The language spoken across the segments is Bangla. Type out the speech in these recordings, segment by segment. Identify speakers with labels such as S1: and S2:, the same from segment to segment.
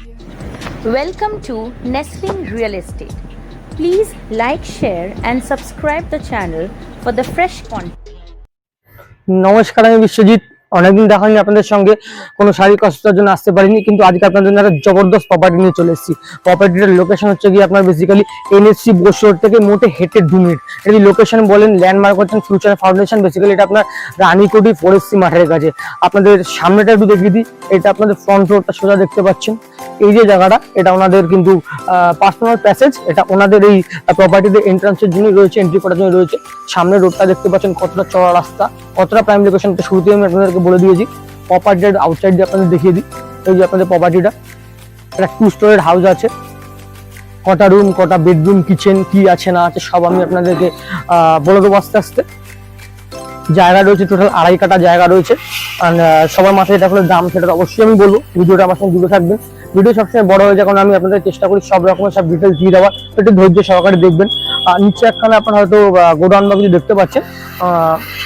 S1: Welcome to Nestling Real Estate. Please like, share, and subscribe the channel for the fresh content.
S2: নমস্কার, আমি বিশ্বজিৎ। অনেকদিন দেখা হয়নি আপনাদের সঙ্গে, কোনো শারীরিক অসুস্থতার জন্য আসতে পারিনি, কিন্তু আজকে আপনাদের জন্য একটা জবরদস্ত প্রপার্টি নিয়ে চলে এসেছি। প্রপার্টিটার লোকেশন হচ্ছে কি আপনার বেসিক্যালি এনএসসি বোস রোড থেকে মোটে হেঁটে 2 মিনিট। যদি লোকেশন বলেন, ল্যান্ডমার্ক হচ্ছেন ফিউচার ফাউন্ডেশন, বেসিক্যালি এটা আপনার রানীকুটি ফরেস্ট্রি মাঠের কাছে। আপনাদের সামনেটা একটু দেখিয়ে দিই, এটা আপনাদের ফ্রন্ট রোডটা সোজা দেখতে পাচ্ছেন। এই যে জায়গাটা, এটা ওনাদের কিন্তু পার্সোনাল প্যাসেজ, এটা ওনাদের এই প্রপার্টিতে এন্ট্রান্সের জন্য রয়েছে, এন্ট্রি করার জন্য রয়েছে। সামনে রোডটা দেখতে পাচ্ছেন, কতটা চড়া রাস্তা, কতটা প্রাইম লোকেশনটা শুরুতে আমি আপনাদেরকে বলে দিয়েছি। প্রপার্টির আউটসাইড দিয়ে আপনাদের দেখিয়ে দিই। এই যে আপনাদের প্রপার্টিটা, একটা 2 স্টোরের হাউস আছে। কটা রুম, কটা বেডরুম, কিচেন কি আছে না আছে সব আমি আপনাদেরকে বলে দেবো আস্তে আস্তে। জায়গা রয়েছে টোটাল 2.5 কাঠা জায়গা রয়েছে। আর সবার মাথায় এটা হলো দাম, সেটা অবশ্যই আমি বলবো। ভিডিওটা আমার সঙ্গে জুড়ে থাকবেন। ভিডিও সবসময় বড় হয়ে যায়, কারণ আমি আপনাদের চেষ্টা করি সব রকমের সব ডিটেলস দিয়ে দেওয়ার। একটু ধৈর্য সহকারে দেখবেন। আর নিচে একখানে আপনার হয়তো গোডাউন বা কিছু দেখতে পাচ্ছেন।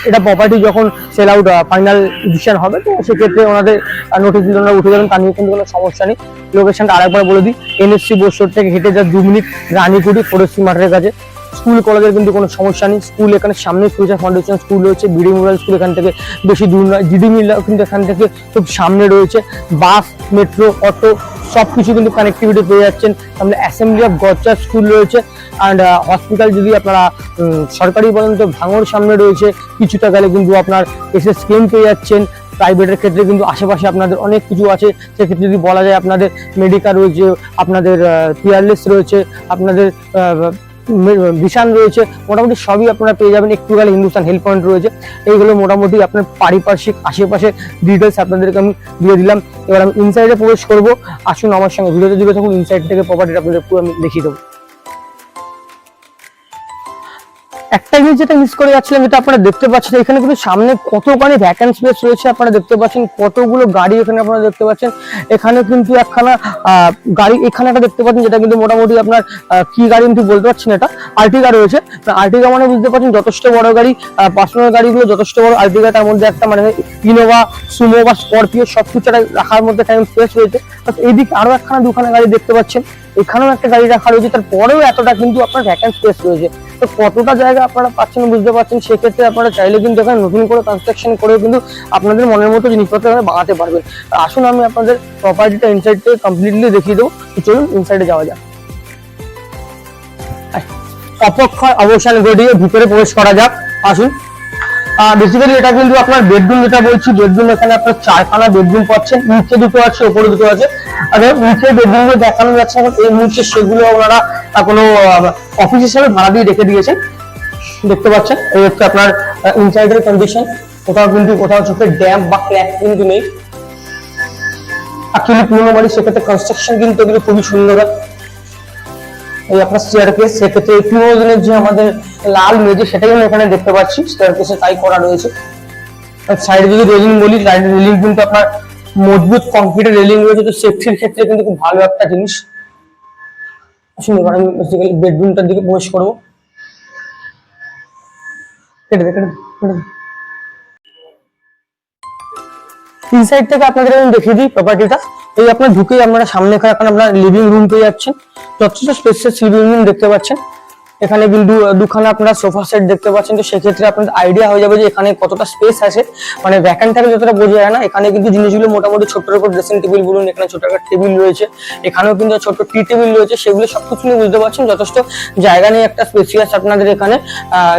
S2: এটা প্রপার্টি যখন সেল আউট ফাইনাল ডিসিশন হবে, তো সেক্ষেত্রে ওনাদের নোটিশ দিলে ওনারা উঠে যাবেন, তা নিয়ে কিন্তু কোনো সমস্যা নেই। লোকেশনটা আরেকবার বলে দিই, এনএসসি বোস রোড থেকে হেঁটে যা 2 মিনিট, রানীকুটি ফরেস্ট্রি মাঠের কাছে। স্কুল কলেজের কিন্তু কোনো সমস্যা নেই। স্কুল এখানে সামনে ফিউচার ফাউন্ডেশন স্কুল রয়েছে, বিডি মোরাল স্কুল এখান থেকে বেশি দূর নয়, জিডি মিল কিন্তু এখান থেকে খুব সামনে রয়েছে। বাস, মেট্রো, অটো সবকিছু কিন্তু কানেক্টিভিটি পেয়ে যাচ্ছেন। সামনে assembly of god church school রয়েছে। অ্যান্ড হসপিটাল যদি আপনারা সরকারি বলেন তো ভাঙড় সামনে রয়েছে। কিছুটা গেলে কিন্তু আপনার এসএস কেম পেয়ে যাচ্ছেন। প্রাইভেটের ক্ষেত্রে কিন্তু আশেপাশে আপনাদের অনেক কিছু আছে। সেক্ষেত্রে যদি বলা যায়, আপনাদের মেডিকেল রয়েছে, আপনাদের পিয়ারলেস রয়েছে, আপনাদের বিশান রয়েছে, মোটামুটি সবই আপনারা পেয়ে যাবেন। একটু গেলে হিন্দুস্তান হেলথ পয়েন্ট রয়েছে। এইগুলো মোটামুটি আপনার পারিপার্শ্বিক আশেপাশে ডিটেলস আপনাদেরকে আমি দিয়ে দিলাম। এবার আমি ইনসাইডে প্রবেশ করবো। আসুন আমার সঙ্গে ভিডিওতে জুড়ে থাকুন। ইনসাইড থেকে প্রপার্টিটা আপনাদের পুরো আমি দেখিয়ে দেবো। একটা জিনিস যেটা মিস করে যাচ্ছিলাম, যেটা আপনারা দেখতে পাচ্ছেন, এখানে কিন্তু সামনে কতখানি ভ্যাকেন্ট স্পেস রয়েছে আপনারা দেখতে পাচ্ছেন। কতগুলো গাড়ি এখানে আপনারা দেখতে পাচ্ছেন। এখানে কিন্তু একখানা গাড়ি এখানে একটা দেখতে পাচ্ছেন, যেটা কিন্তু মোটামুটি আপনার কি গাড়ি আমি বলতে পারছি না, এটা আর্টিগা রয়েছে। আর্টিগা মানে বুঝতে পারছেন যথেষ্ট বড় গাড়ি, পার্সোনাল গাড়িগুলো যথেষ্ট বড়। আর্টিগা তার মধ্যে একটা মানে ইনোভা, সুমো বা স্করপিও সবকিছু রাখার মধ্যে টাইম স্পেস রয়েছে। এইদিকে আরো একখানা 2খানা গাড়ি দেখতে পাচ্ছেন। এখানেও একটা গাড়ি রাখা রয়েছে, তারপরেও এতটা কিন্তু আপনার ভ্যাকেন্ট স্পেস রয়েছে। তো কতটা জায়গা আপনারা পাচ্ছেন বুঝতে পারছেন। সেক্ষেত্রে আপনারা চাইলে কিন্তু এখানে নতুন করে কনস্ট্রাকশন করে কিন্তু আপনাদের মনের মতো জিনিসপত্র বানাতে পারবেন। আসুন আমি আপনাদের প্রপার্টিটা ইনসাইড থেকে কমপ্লিটলি দেখিয়ে দেবো। চলুন ইনসাইডে যাওয়া যাক। অপেক্ষার অবসান ঘটিয়ে ভিতরে প্রবেশ করা যাক। আসুন। বেসিক্যালি এটা কিন্তু আপনার বেডরুম, যেটা বলছি বেডরুম, এখানে আপনার 4খানা বেডরুম পাচ্ছেন। নিচে 2টো আছে, উপরে 2টো আছে। আর নিচে বেডরুমগুলো দেখানো যাচ্ছে এখন এই মুহূর্তে, সেগুলো ওনারা কোনো অফিস হিসেবে ভাড়া দিয়ে রেখে দিয়েছেন। দেখতে পাচ্ছেন এই হচ্ছে আপনার ইনসাইডের কন্ডিশন। কোথাও চোখে ড্যাম্প বা ক্র্যাক কিন্তু নেই। অ্যাকচুয়ালি পুরোনো বাড়ি, সেক্ষেত্রে কনস্ট্রাকশন কিন্তু এগুলো খুবই সুন্দর। এই আপনার স্টেয়ারকেস, সেক্ষেত্রে পুরোনো দিনের যে আমাদের লাল মেঝে, সেটাই আমি এখানে দেখতে পাচ্ছি। স্টেয়ারকেসে তাই করা রয়েছে। সাইডে যদি রেলিং বলি, রেলিং কিন্তু আপনার মজবুত কংক্রিটের রেলিং রয়েছে, তো সেফটির ক্ষেত্রে কিন্তু খুব ভালো একটা জিনিস। আসুন এবার আমি বেসিক্যালি বেডরুমটার দিকে প্রবেশ করবো। ইনসাইড থেকে আপনাদের আমি দেখিয়ে দিই প্রপার্টিটা। এই আপনার ঢুকেই আপনারা সামনে এখন আপনার লিভিং রুম পেয়ে যাচ্ছেন। যথেষ্ট স্পেসিয়াস লিভিং রুম দেখতে পাচ্ছেন। এখানে কিন্তু 2খানা আপনারা সোফা সেট দেখতে পাচ্ছেন। তো সেক্ষেত্রে আপনাদের আইডিয়া হয়ে যাবে যে এখানে কতটা স্পেস আছে। মানে ভ্যাকেন্ট থাকে যতটা বোঝা যায় না। এখানে কিন্তু জিনিসগুলো মোটামুটি ছোট্টের উপর ড্রেসিং টেবিল বলুন, এখানে ছোট একটা টেবিল রয়েছে, এখানেও কিন্তু ছোট টি টেবিল রয়েছে। সেগুলো সবকিছু নিয়ে বুঝতে পারছেন যথেষ্ট জায়গা নিয়ে একটা স্পেসিয়াস আপনাদের এখানে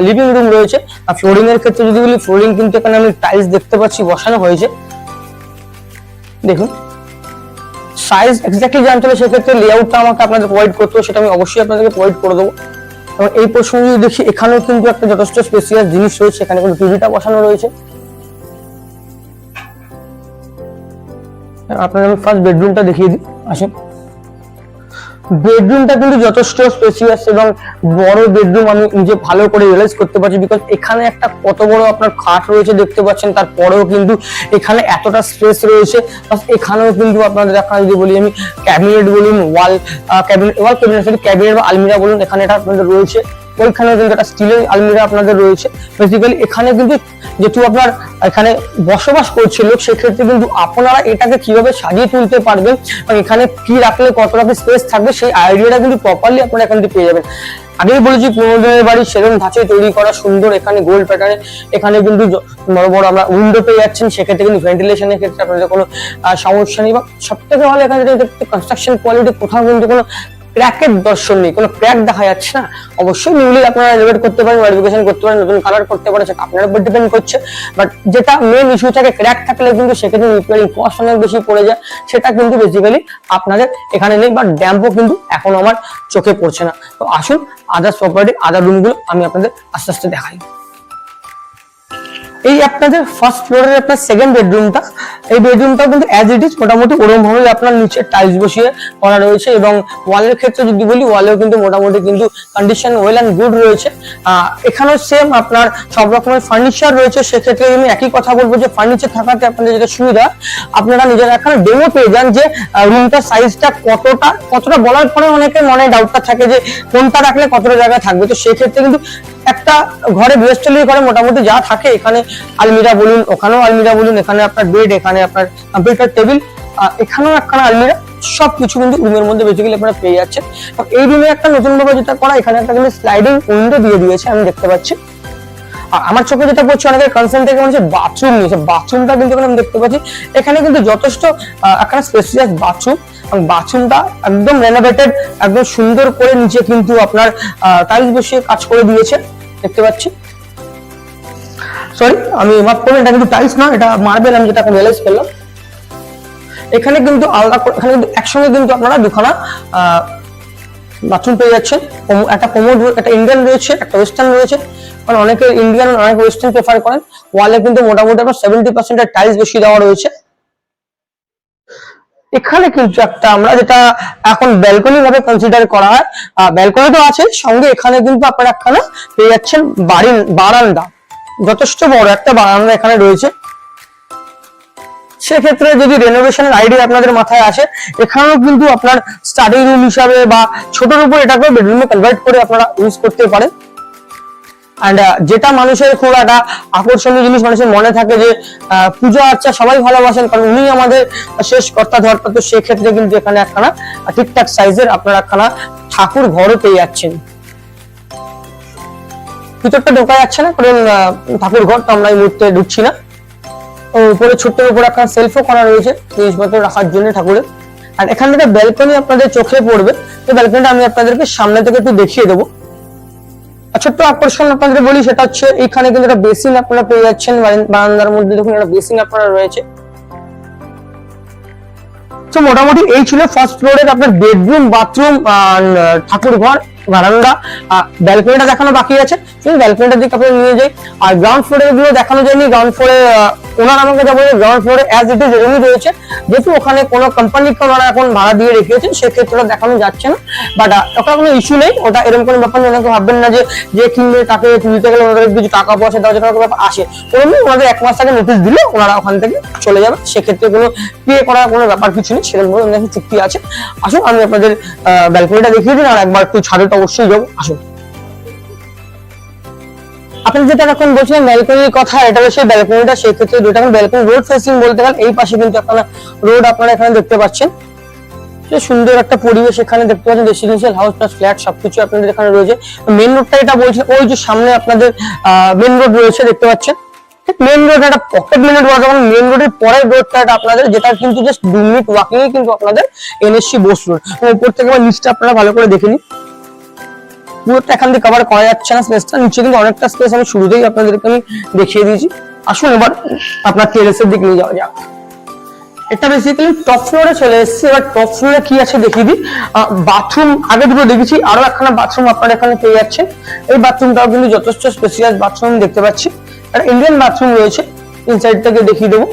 S2: লিভিং রুম রয়েছে। আর ফ্লোরিং এর ক্ষেত্রে যদি বলি, ফ্লোরিং কিন্তু এখানে আমি টাইলস দেখতে পাচ্ছি বসানো হয়েছে। দেখুন সাইজ এক্স্যাক্টলি জানতে হবে, সেক্ষেত্রে লেআউটটা আমাকে আপনাদের প্রোভাইড করতে হবে, সেটা আমি অবশ্যই আপনাদেরকে প্রোভাইড করে দেবো। এবং এই প্রসঙ্গে যদি দেখি, এখানেও কিন্তু একটা যথেষ্ট স্পেসিয়াস জিনিস রয়েছে। এখানে কিন্তু টিভিটা বসানো রয়েছে। আপনাদের আমি ফার্স্ট বেডরুমটা দেখিয়ে দিই। আসুন। বেডরুমটা কিন্তু যথেষ্ট স্পেসিয়াস এবং বড় বেডরুম আমি নিজে ভালো করে রিয়েলাইজ করতে পারছি। বিকজ এখানে একটা কত বড় আপনার খাট রয়েছে দেখতে পাচ্ছেন, তারপরেও কিন্তু এখানে এতটা স্পেস রয়েছে। এখানেও কিন্তু আপনাদের এখানে যদি বলি আমি ক্যাবিনেট বলুন, ওয়াল ক্যাবিনেট বা আলমিরা বলুন, এখানে এটা আপনাদের রয়েছে। ওইখানে কিন্তু একটা স্টিলের আলমিরা আপনাদের রয়েছে। বেসিক্যালি এখানে কিন্তু যেহেতু আপনার এখানে বসবাস করছে লোক, সেক্ষেত্রে কিন্তু আপনারা এটাকে কিভাবে সাজিয়ে তুলতে পারবেন, এখানে কি রাখলে কতটা স্পেস থাকবে, সেই আইডিয়াটা কিন্তু প্রপারলি আপনারা এখান থেকে পেয়ে যাবেন। আগেই বলেছি 15 দিনের বাড়ি সেরকম ধাঁচে তৈরি করা সুন্দর, এখানে গোল্ড প্যাটার্নে, এখানে কিন্তু বড় বড় আমরা উইন্ডো পেয়ে যাচ্ছেন, সেক্ষেত্রে কিন্তু ভেন্টিলেশনের ক্ষেত্রে আপনাদের কোনো সমস্যা নেই। বা সব থেকে ভালো এখানে কনস্ট্রাকশন কোয়ালিটি কোথাও কিন্তু কোনো ক্র্যাকের দর্শন নেই, কোনো ক্র্যাক দেখা যাচ্ছে না। অবশ্যই নিউলি আপনারা রেনোভেট করতে পারেন, মডিফিকেশন করতে পারেন, নতুন কালার করতে পারেন, সেটা আপনার উপর ডিপেন্ড করছে। বাট যেটা মেন ইস্যু থাকে, ক্র্যাক থাকলে কিন্তু সেক্ষেত্রে রিপেয়ারিং কস্ট অনেক বেশি পড়ে যায়, সেটা কিন্তু বেসিক্যালি আপনাদের এখানে নেই। বাট ড্যাম্পও কিন্তু এখন আমার চোখে পড়ছে না। তো আসুন আদার্স প্রপার্টি, আদার রুমগুলো আমি আপনাদের আস্তে আস্তে দেখাই। এই আপনাদের ফার্স্ট ফ্লোরের আপনার সেকেন্ড বেডরুমটা, এই বেডরুমটাও কিন্তু অ্যাজ ইট ইজ মোটামুটি ওরকম ভাবে আপনার নিচে টাইলস বসিয়ে করা রয়েছে, এবং ওয়ালের ক্ষেত্রে যদি বলি, ওয়ালেও কিন্তু মোটামুটি কিন্তু কন্ডিশন ওয়েল অ্যান্ড গুড রয়েছে। এখানেও সেম আপনার সব রকমের ফার্নিচার রয়েছে। সেক্ষেত্রে আমি একই কথা বলবো যে ফার্নিচার থাকাতে আপনাদের যেটা সুবিধা, আপনারা নিজেরা এখানে ডেমো পেয়ে যান যে রুমটার সাইজটা কতটা বলার পরে অনেকের মনে ডাউটটা থাকে যে কোনটা রাখলে কতটা জায়গা থাকবে। তো সেক্ষেত্রে কিন্তু একটা ঘরে গৃহস্থলী ঘরে মোটামুটি যা থাকে, এখানে আলমিরা বলুন, ওখানেও আলমিরা বলুন, এখানে আপনার বেড, এখানে আপনার কম্পিউটার টেবিল, এখানেও একখানা আলমিরা, সবকিছু কিন্তু রুমের মধ্যে বেসিক্যালি আপনারা পেয়ে যাচ্ছেন। এই রুমে একটা নতুন ভাবে যেটা করা, এখানে একটা কিন্তু স্লাইডিং উইন্ডো দিয়ে দিয়েছে, আমি দেখতে পাচ্ছি। আর আমার চোখে যেটা পড়ছে, অনেকের কনসার্ন থেকে মনে হচ্ছে বাথরুম নিয়েছে, বাথরুমটা কিন্তু এখানে আমি দেখতে পাচ্ছি এখানে কিন্তু যথেষ্ট একটা স্পেসিয়াস বাথরুম, এবং বাথরুমটা একদম রেনোভেটেড, একদম সুন্দর করে নিচে কিন্তু আপনার টাইলস বসিয়ে কাজ করে দিয়েছে, দেখতে পাচ্ছি। সরি, আমি মাফ করবেন, এটা কিন্তু টাইলস না, এটা মার্বেল, আমি যেটা রিয়েলাইজ করলাম। এখানে কিন্তু আলাদা, এখানে কিন্তু একসঙ্গে কিন্তু আপনারা দুখানা বাথরুম পেয়ে যাচ্ছেন। একটা কমোড, একটা ইন্ডিয়ান রয়েছে, একটা ওয়েস্টার্ন রয়েছে, কারণ অনেকে ইন্ডিয়ান, অনেক ওয়েস্টার্ন প্রেফার করেন। ওয়ালে কিন্তু মোটামুটি আপনার 70% টাইলস বসিয়ে দেওয়া রয়েছে। এখানে কিন্তু একটা আমরা যেটা এখন ব্যালকনি ভাবে কনসিডার করা হয়, ব্যালকনি তো আছে সঙ্গে, এখানে কিন্তু আপনারা একখানা পেয়ে যাচ্ছেন বারান্দা, যথেষ্ট বড় একটা বারান্দা এখানে রয়েছে। সেক্ষেত্রে যদি রেনোভেশনের আইডিয়া আপনাদের মাথায় আসে, এখানেও কিন্তু আপনার স্টাডি রুম হিসাবে বা ছোটর উপর এটাকে বেডরুমে কনভার্ট করে আপনারা ইউজ করতে পারেন। এন্ড যেটা মানুষের খুব একটা আকর্ষণীয় জিনিস মানুষের মনে থাকে যে পূজা আর্চা সবাই ভালোবাসেন, কারণ উনি আমাদের শেষ কর্তা ধর্তা। তো সেক্ষেত্রে কিন্তু এখানে একখানা ঠিকঠাক সাইজের আপনারা একখানা ঠাকুর ঘরও পেয়ে যাচ্ছেন। ভিতরটা ঢোকা যাচ্ছে না, কারণ ঠাকুর ঘর তো আমরা এই মুহূর্তে ঢুকছি না। উপরে ছোট্ট উপরে একটা সেলফও করা রয়েছে জিনিসপত্র রাখার জন্য ঠাকুরের। আর এখান থেকে ব্যালকনি আপনাদের চোখে পড়বে, এই ব্যালকনিটা আমি আপনাদেরকে সামনে থেকে একটু দেখিয়ে দেবো। ছোট্ট আকর্ষণ আপনাদের বলি, সেটা হচ্ছে এখানে কিন্তু একটা বেসিন আপনারা পেয়ে যাচ্ছেন, বারান্দার মধ্যে দেখুন একটা বেসিন আপনারা রয়েছে। তো মোটামুটি এই ছিল ফার্স্ট ফ্লোরের আপনার বেডরুম, বাথরুম, ঠাকুর ঘর, বারান্দা। ব্যালকনিটা দেখানো বাকি আছে, ব্যালকনিটার দিকে আপনারা নিয়ে যাই। আর গ্রাউন্ড ফ্লোরে গুলো দেখানো যায়নি, গ্রাউন্ড ফ্লোরে ওনার আমাকে যা বলে গ্রাউন্ড ফ্লোরে অ্যাজ ইট ইজ এরকমই রয়েছে, যেহেতু ওখানে কোনো কোম্পানিকে ওনারা এখন ভাড়া দিয়ে রেখেছেন, সেক্ষেত্রে দেখানো যাচ্ছে না। বাট ওটা কোনো ইস্যু নেই, ওটা এরকম কোনো ব্যাপার নেই। ওনাকে ভাববেন না যে কিনবে তাকে দিতে গেলে ওনাদের কিছু টাকা পয়সা দেওয়া যেটা ব্যাপার আসে, ওরকম ওনাদের 1 মাস আগে নোটিশ দিলে ওনারা ওখান থেকে চলে যাবে, সেক্ষেত্রে কোনো পে করার কোনো ব্যাপার কিছু নেই, সেরকম ভাবে ওনাদের চুক্তি আছে। আসুন আমি আপনাদের ব্যালকনিটা দেখিয়ে দিন, আর একবার একটু ছাদেটা অবশ্যই যাবো। আসুন, আপনি যেটা এখন বলছিলেন ব্যালকনির কথা, এটা হচ্ছে ব্যালকনিটা। সেক্ষেত্রে দুটো এখন ব্যালকনি রোড ফেসিং বলতে গেলে, এই পাশে কিন্তু আপনারা রোড আপনারা এখানে দেখতে পাচ্ছেন, সুন্দর একটা পরিবেশ এখানে দেখতে পাচ্ছেন। রেসিডেন্সিয়াল হাউস প্লাস ফ্ল্যাট সবকিছু আপনাদের এখানে রয়েছে। মেন রোডটা এটা বলছে, ওই যে সামনে আপনাদের মেন রোড রয়েছে দেখতে পাচ্ছেন। মেন রোড একটা পকেট মেন রোড, যখন মেন রোডের পরের রোডটা আপনাদের, যেটা কিন্তু জাস্ট 2 মিনিট ওয়াকিং এ কিন্তু আপনাদের এনএসসি বোস রোড। উপর থেকে নিচটা আপনারা ভালো করে দেখে নিন, পুরোটা এখান থেকে কভার করা যাচ্ছে না স্পেসটা, নিচে কিন্তু অনেকটা স্পেস আমি শুরুতেই আপনাদেরকে আমি দেখিয়ে দিয়েছি। আসুন এবার আপনার টেরেসের দিকে নিয়ে যাওয়া যাক। এটা বেসিক্যালি টপ ফ্লোরে চলে এসেছে। এবার টপ ফ্লোরে কি আছে দেখিয়ে দিই। বাথরুম আগে দুটো দেখেছি, আরো একখানা বাথরুম আপনারা এখানে পেয়ে যাচ্ছেন। এই বাথরুমটাও কিন্তু যথেষ্ট স্পেশালাইজ বাথরুম দেখতে পাচ্ছি, একটা ইন্ডিয়ান বাথরুম রয়েছে। ইনসাইড থেকে দেখিয়ে দেবো।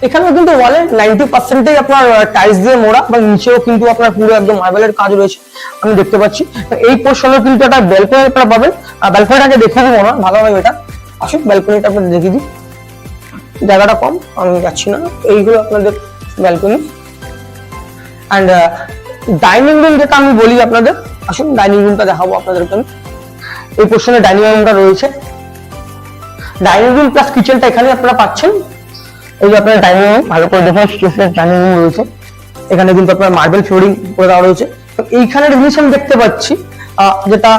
S2: এখানেও কিন্তু ওয়ালে 90%ই আপনার টাইলস দিয়ে মোড়া, বা নিচেও কিন্তু আপনার পুরো একদম মার্বেলের কাজ রয়েছে আমি দেখতে পাচ্ছি। এই পোর্শনে কিন্তু একটা ব্যালকনি আপনারা পাবেন। ব্যালকনিটাকে দেখিয়ে দেবো না, ভালো হবে এটা। আসুন ব্যালকনিটা আপনাদের দেখিয়ে দিই, জায়গাটা কম আমি যাচ্ছি না। এইগুলো আপনাদের ব্যালকনি। অ্যান্ড ডাইনিং রুম যেটা আমি বলি আপনাদের, আসুন ডাইনিং রুমটা দেখাবো আপনাদেরকে আমি। এই পোর্শনে ডাইনিং রুমটা রয়েছে, ডাইনিং রুম প্লাস কিচেনটা এখানে আপনারা পাচ্ছেন। এই যে আপনার ডাইনিং রুম, ভালো করে দেখুন স্পেসিয়াস ডাইনিং রুম রয়েছে। এখানে কিন্তু আপনার মার্বেল ফ্লোরিং করে দেওয়া রয়েছে। এইখানে জিনিস আমি দেখতে পাচ্ছি যেটা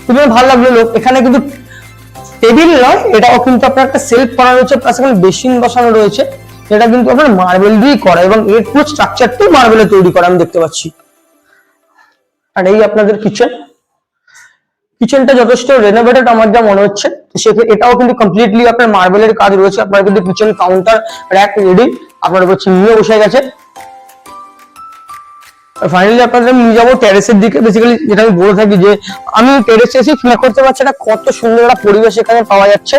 S2: খুবই ভালো লাগলো, লোক এখানে কিন্তু টেবিল নয়, এটাও কিন্তু আপনার একটা সেলফ করা রয়েছে, প্লাস এখানে বেসিন বসানো রয়েছে, যেটা কিন্তু আপনার মার্বেল দিয়েই করা এবং এর পুরো স্ট্রাকচারটাই মার্বেলে তৈরি করা আমি দেখতে পাচ্ছি। আর এই আপনাদের কিচেন, কিচেনটা যথেষ্ট রেনোভেটেড আমার যা মনে হচ্ছে। সেক্ষেত্রে এটাও কিন্তু কমপ্লিটলি আপনার মার্বেলের কাজ রয়েছে। আপনার কিন্তু কিচেন কাউন্টার র্যাক রেডি, আপনার উপর চিমনিও বসে গেছে। ফাইনালি আপনাদের নিয়ে যাবো টেরেসের দিকে। বেসিক্যালি যেটা আমি বলে থাকি যে আমি টেরেসে এসে ফিল করতে পারছি এটা কত সুন্দর একটা পরিবেশ এখানে পাওয়া যাচ্ছে।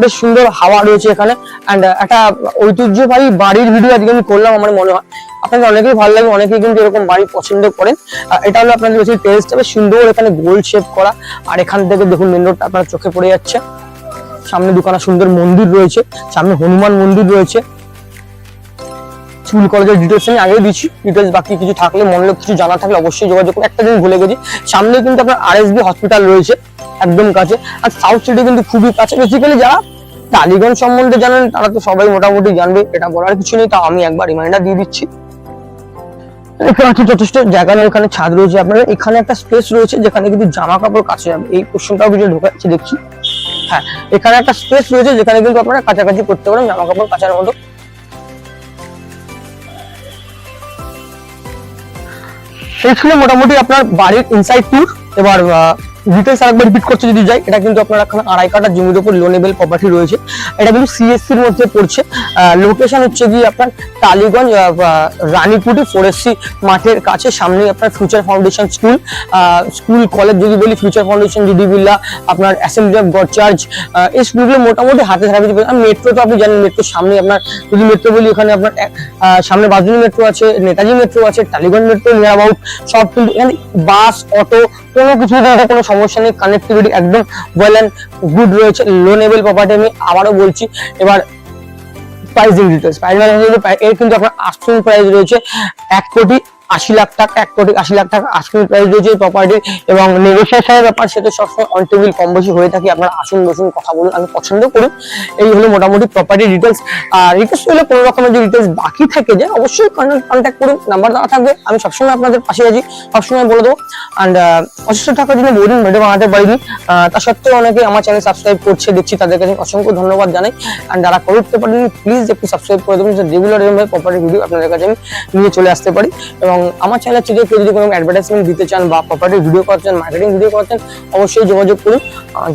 S2: বেশ সুন্দর হাওয়া রয়েছে এখানে, অ্যান্ড একটা ঐতিহ্যবাহী বাড়ির ভিডিও আজকে আমি করলাম। আমার মনে হয় আপনাদের অনেকেই ভালো লাগে, অনেকেই কিন্তু এরকম বাড়ি পছন্দ করেন। এটা হলো আপনাদের বেশি টেরেসটা বেশ সুন্দর, এখানে গোল শেপ করা। আর এখান থেকে দেখুন মেন রোডটা আপনার চোখে পড়ে যাচ্ছে। সামনে দুখানা সুন্দর মন্দির রয়েছে, সামনে হনুমান মন্দির রয়েছে। স্কুল কলেজের ডিটেলস আমি আগেই দিচ্ছি, ডিটেলস বাকি কিছু থাকলে মনে কিছু জানা থাকলে অবশ্যই যোগাযোগ করুন। একটা জিনিস ভুলে গেছি, সামনে কিন্তু আপনার RSB হসপিটাল রয়েছে একদম কাছে, আর সাউথ সিটি কিন্তু খুবই কাছে। বেসিক্যালি যারা টালিগঞ্জ সম্বন্ধে জানেন তারা তো সবাই মোটামুটি জানবে, এটা বলার কিছু নেই, তাও আমি একবার রিমাইন্ডার দিয়ে দিচ্ছি। এখানে আছে যথেষ্ট জায়গা নেই, এখানে ছাদ রয়েছে আপনার, এখানে একটা স্পেস রয়েছে যেখানে কিন্তু জামা কাপড় কাচা যাবে। এই পোর্শনটাও কিছু ঢোকাচ্ছে দেখছি। হ্যাঁ, এখানে একটা স্পেস রয়েছে যেখানে কিন্তু আপনারা কাছাকাছি করতে পারেন জামা কাপড় কাচার মতো। সেই ছিল মোটামুটি আপনার বাড়ির ইনসাইড ট্যুর। এবার ডিটেলস আরেকবার রিপিট করতে যদি যাই, এটা কিন্তু আপনার এখানে 2.5 কাঠা জমির উপর লোনেবল প্রপার্টি রয়েছে। এটা কিন্তু CSC এর মধ্যে পড়ছে। লোকেশন হচ্ছে গিয়ে আপনার টালিগঞ্জ রানীপুটি ফরেস্ট্রি মাঠের কাছে। সামনে আপনার ফিউচার ফাউন্ডেশন স্কুল কলেজ যদি বলি, ফিউচার ফাউন্ডেশন জিডি বিল্লা, আপনার অ্যাসেম্বলি অফ গড চার্চ, এই স্কুলগুলো মোটামুটি হাতে ধরা। মেট্রো তো আপনি জানেন, মেট্রোর সামনে আপনার যদি মেট্রো বলি, ওখানে আপনার সামনে বাজনী মেট্রো আছে, নেতাজি মেট্রো আছে, টালিগঞ্জ মেট্রো নিয়ার অ্যাবাউট সব কিন্তু এখানে বাস অটো কোনো কিছু কোনো সমস্যা নেই। কানেক্টিভিটি একদম ওয়েল অ্যান্ড গুড রয়েছে। লোনেবল প্রপার্টি আমি আবারও বলছি। এবার প্রাইসিং ডিটেলস, এর কিন্তু আপনার আস্কিং প্রাইস রয়েছে 1,80,00,000 টাকা, 1,80,00,000 টাকা আস্কিং প্রাইস রয়েছে এই প্রপার্টি। এবং নেগোসিয়েশনের ব্যাপার সেটা সবসময় অন টেবিল কম বেশি হয়ে থাকে। আপনারা আসুন বসুন কথা বলুন, আমি পছন্দ করি। এই হলো মোটামুটি প্রপার্টি ডিটেলস। আর রিকোয়েস্ট হলে কোনো রকমের যে ডিটেলস বাকি থাকে যায় অবশ্যই কন্ট্যাক্ট করুন, নাম্বার দেওয়া থাকবে। আমি সবসময় আপনাদের পাশে আছি, সবসময় বলে দেবো। অ্যান্ড অসুস্থ থাকার জন্য বহুদিন ভিডিও বানাতে পারিনি, তা সত্ত্বেও অনেকে আমার চ্যানেল সাবস্ক্রাইব করছে দেখছি, তাদের কাছে অসংখ্য ধন্যবাদ জানাই। অ্যান্ড যারা করতে পারেনি প্লিজ একটু সাবস্ক্রাইব করে দেবেন, রেগুলার এরকম প্রপার্টি ভিডিও আপনাদের কাছে আমি নিয়ে চলে আসতে পারি। এবং আমার চ্যানেল থেকে কেউ যদি কোনো অ্যাডভার্টাইজমেন্ট দিতে চান বা প্রপার্টি ভিডিও করতে চান, মার্কেটিং ভিডিও করতে চান, অবশ্যই যোগাযোগ করুন।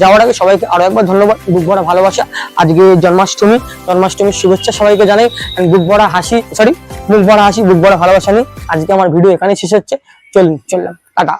S2: যাওয়ার আগে সবাইকে আরো একবার ধন্যবাদ, বুক ভরা ভালোবাসা। আজকে জন্মাষ্টমীর শুভেচ্ছা সবাইকে জানাই। বুক ভরা হাসি, বুক ভরা ভালোবাসা নিয়ে আজকে আমার ভিডিও এখানে শেষ হচ্ছে। চললাম, টাটা।